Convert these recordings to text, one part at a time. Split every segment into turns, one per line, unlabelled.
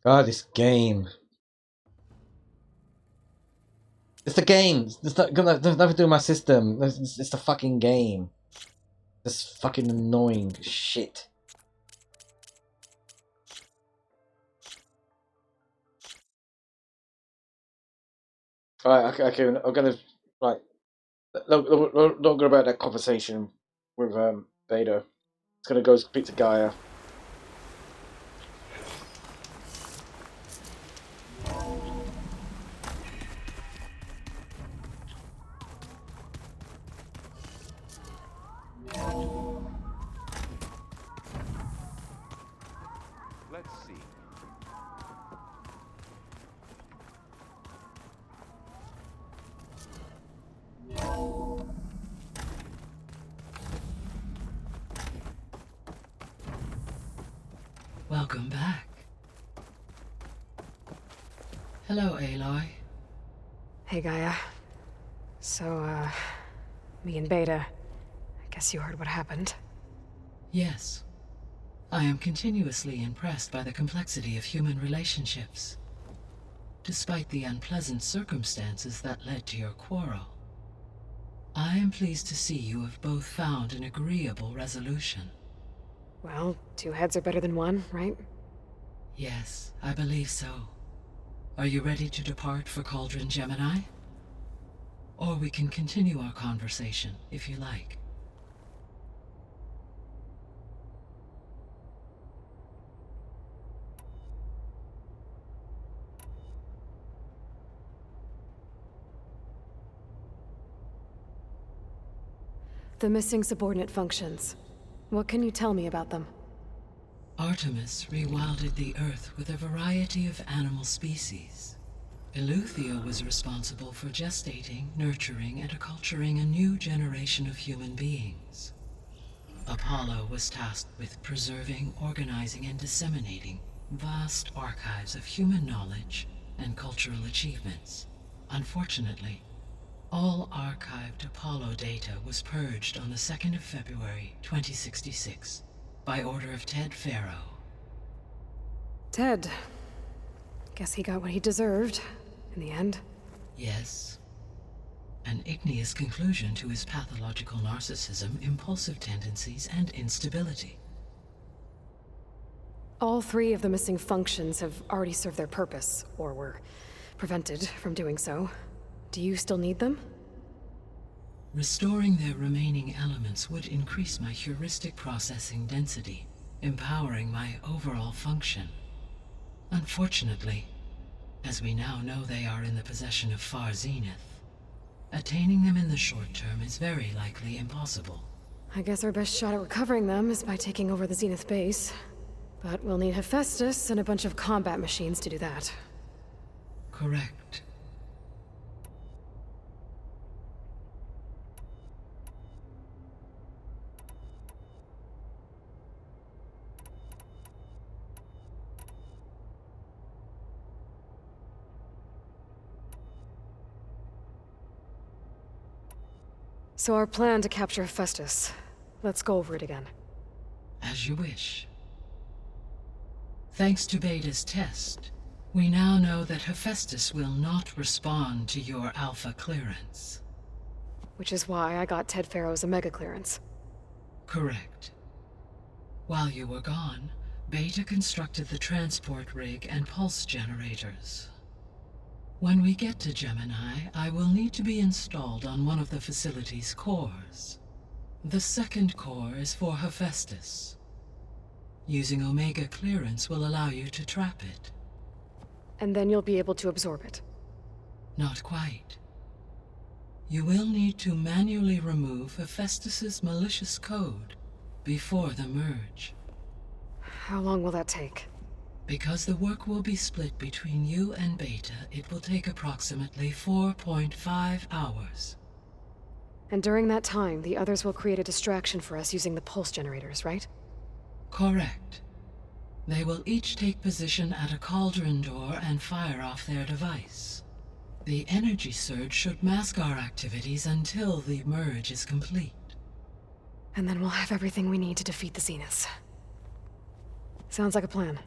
God, this game. It's the game. There's nothing to do with my system. It's the fucking game. This fucking annoying shit. Alright, okay, I'm gonna... Right. Don't go about that conversation with Beta. It's gonna go speak to Gaia.
Let's see.
Welcome back. Hello, Aloy.
Hey, Gaia. So, me and Beta, I guess you heard what happened.
Yes. I am continuously impressed by the complexity of human relationships. Despite the unpleasant circumstances that led to your quarrel, I am pleased to see you have both found an agreeable resolution.
Well, two heads are better than one, right?
Yes, I believe so. Are you ready to depart for Cauldron Gemini? Or we can continue our conversation, if you like.
The missing subordinate functions. What can you tell me about them?
Artemis rewilded the Earth with a variety of animal species. Eleuthia was responsible for gestating, nurturing, and acculturating a new generation of human beings. Apollo was tasked with preserving, organizing, and disseminating vast archives of human knowledge and cultural achievements. Unfortunately, all archived Apollo data was purged on the 2nd of February, 2066, by order of Ted Faro.
Ted. Guess he got what he deserved, in the end.
Yes. An igneous conclusion to his pathological narcissism, impulsive tendencies, and instability.
All three of the missing functions have already served their purpose, or were prevented from doing so. Do you still need them?
Restoring their remaining elements would increase my heuristic processing density, empowering my overall function. Unfortunately, as we now know they are in the possession of Far Zenith, attaining them in the short term is very likely impossible.
I guess our best shot at recovering them is by taking over the Zenith base. But we'll need Hephaestus and a bunch of combat machines to do that.
Correct.
So our plan to capture Hephaestus. Let's go over it again.
As you wish. Thanks to Beta's test, we now know that Hephaestus will not respond to your Alpha clearance.
Which is why I got Ted Faro's Omega clearance.
Correct. While you were gone, Beta constructed the transport rig and pulse generators. When we get to Gemini, I will need to be installed on one of the facility's cores. The second core is for Hephaestus. Using Omega clearance will allow you to trap it.
And then you'll be able to absorb it.
Not quite. You will need to manually remove Hephaestus's malicious code before the merge.
How long will that take?
Because the work will be split between you and Beta, it will take approximately 4.5 hours.
And during that time, the others will create a distraction for us using the pulse generators, right?
Correct. They will each take position at a cauldron door and fire off their device. The energy surge should mask our activities until the merge is complete.
And then we'll have everything we need to defeat the Zeniths. Sounds like a plan.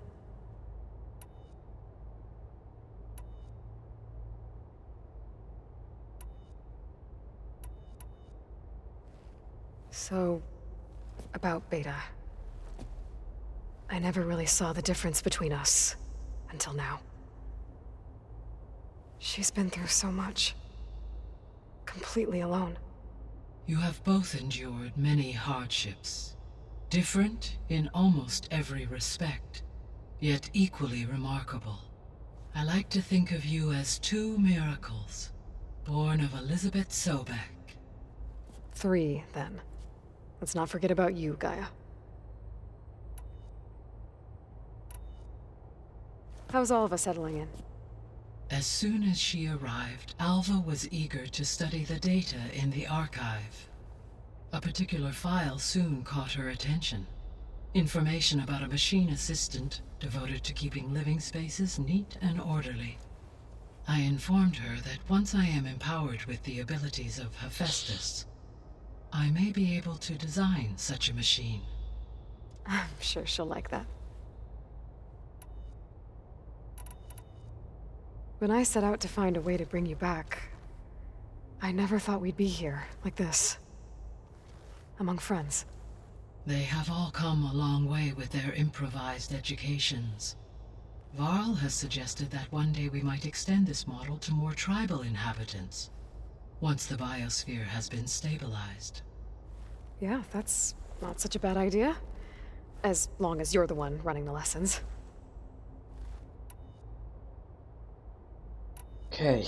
So, about Beta. I never really saw the difference between us until now. She's been through so much. Completely alone.
You have both endured many hardships. Different in almost every respect, yet equally remarkable. I like to think of you as two miracles, born of Elizabeth Sobek.
3, then. Let's not forget about you, Gaia. How's all of us settling in?
As soon as she arrived, Alva was eager to study the data in the archive. A particular file soon caught her attention. Information about a machine assistant devoted to keeping living spaces neat and orderly. I informed her that once I am empowered with the abilities of Hephaestus, I may be able to design such a machine.
I'm sure she'll like that. When I set out to find a way to bring you back, I never thought we'd be here, like this. Among friends.
They have all come a long way with their improvised educations. Varl has suggested that one day we might extend this model to more tribal inhabitants, once the biosphere has been stabilized.
Yeah, that's not such a bad idea. As long as you're the one running the lessons.
Okay.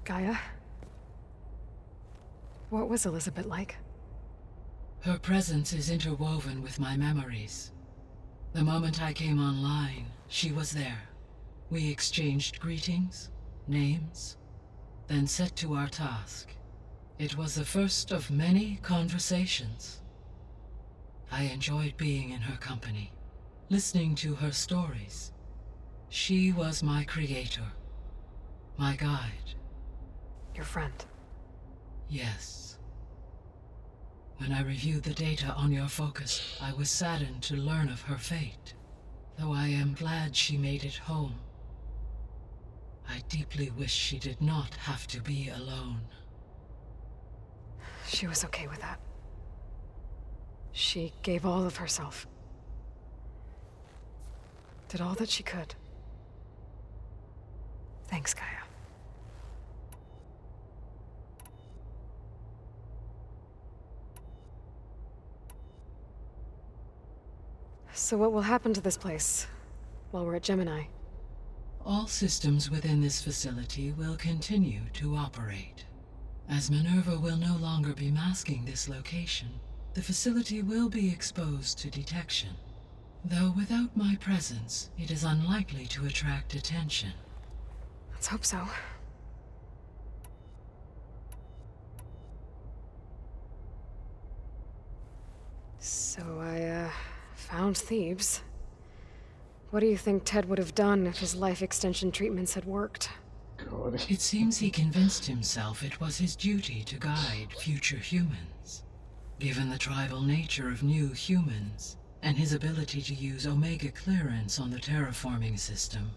Gaia? What was Elizabeth like?
Her presence is interwoven with my memories. The moment I came online, she was there. We exchanged greetings, names, then set to our task. It was the first of many conversations. I enjoyed being in her company, listening to her stories. She was my creator, my guide.
Your friend.
Yes. When I reviewed the data on your focus, I was saddened to learn of her fate, though I am glad she made it home. I deeply wish she did not have to be alone.
She was okay with that. She gave all of herself. Did all that she could. Thanks, Gaia. So what will happen to this place while we're at Gemini?
All systems within this facility will continue to operate. As Minerva will no longer be masking this location, the facility will be exposed to detection. Though without my presence, it is unlikely to attract attention.
Let's hope so. So I, found Thebes. What do you think Ted would have done if his life extension treatments had worked?
God.
It seems he convinced himself it was his duty to guide future humans. Given the tribal nature of new humans, and his ability to use Omega clearance on the terraforming system,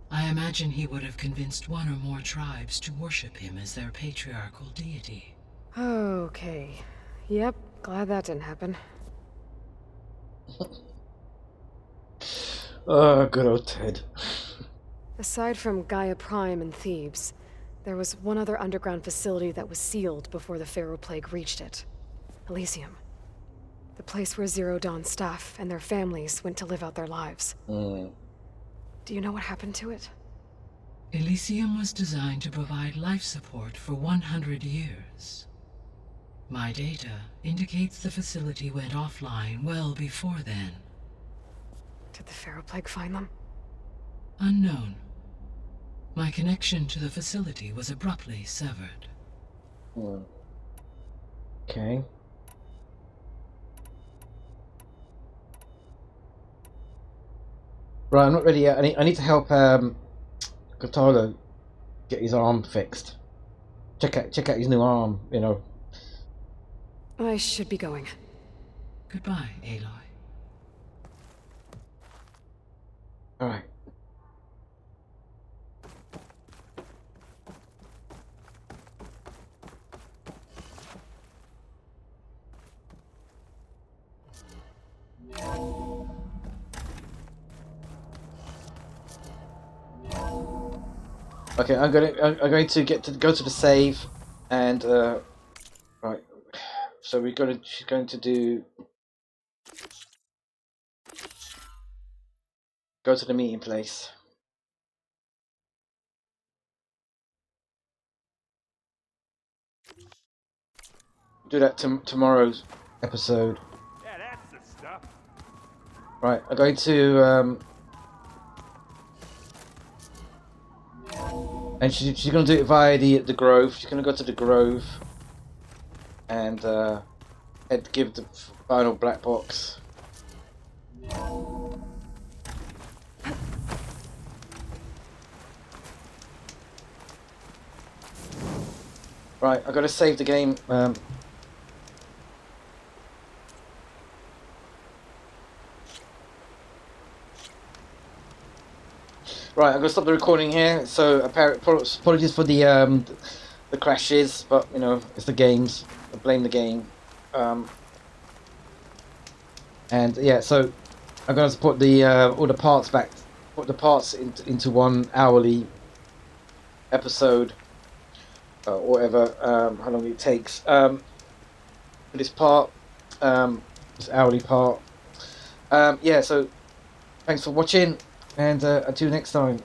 I imagine he would have convinced one or more tribes to worship him as their patriarchal deity.
Okay. Yep, glad that didn't happen.
Oh, good old Ted.
Aside from Gaia Prime and Thebes, there was one other underground facility that was sealed before the Pharaoh Plague reached it. Elysium. The place where Zero Dawn staff and their families went to live out their lives. Do you know what happened to it?
Elysium was designed to provide life support for 100 years. My data indicates the facility went offline well before then.
Did the Pharaoh Plague find them?
Unknown. My connection to the facility was abruptly severed.
Okay. Right, I'm not ready yet. I need to help Katala get his arm fixed. Check out his new arm, you know.
I should be going.
Goodbye, Aloy.
Alright. Okay, I'm going to go to the save, and right. So she's going to go to the meeting place. Do that tomorrow's episode.
Yeah, that's the stuff.
Right, I'm going to and she's going to do it via the Grove. She's going to go to the Grove and give the final black box. Right, I've got to save the game. Right, I'm going to stop the recording here. So apologies for the crashes, but you know it's the games. I blame the game. And yeah, so I'm going to put the all the parts back, put the parts into one hourly episode, or whatever, how long it takes. For this part, this hourly part. Yeah, so thanks for watching, and until next time.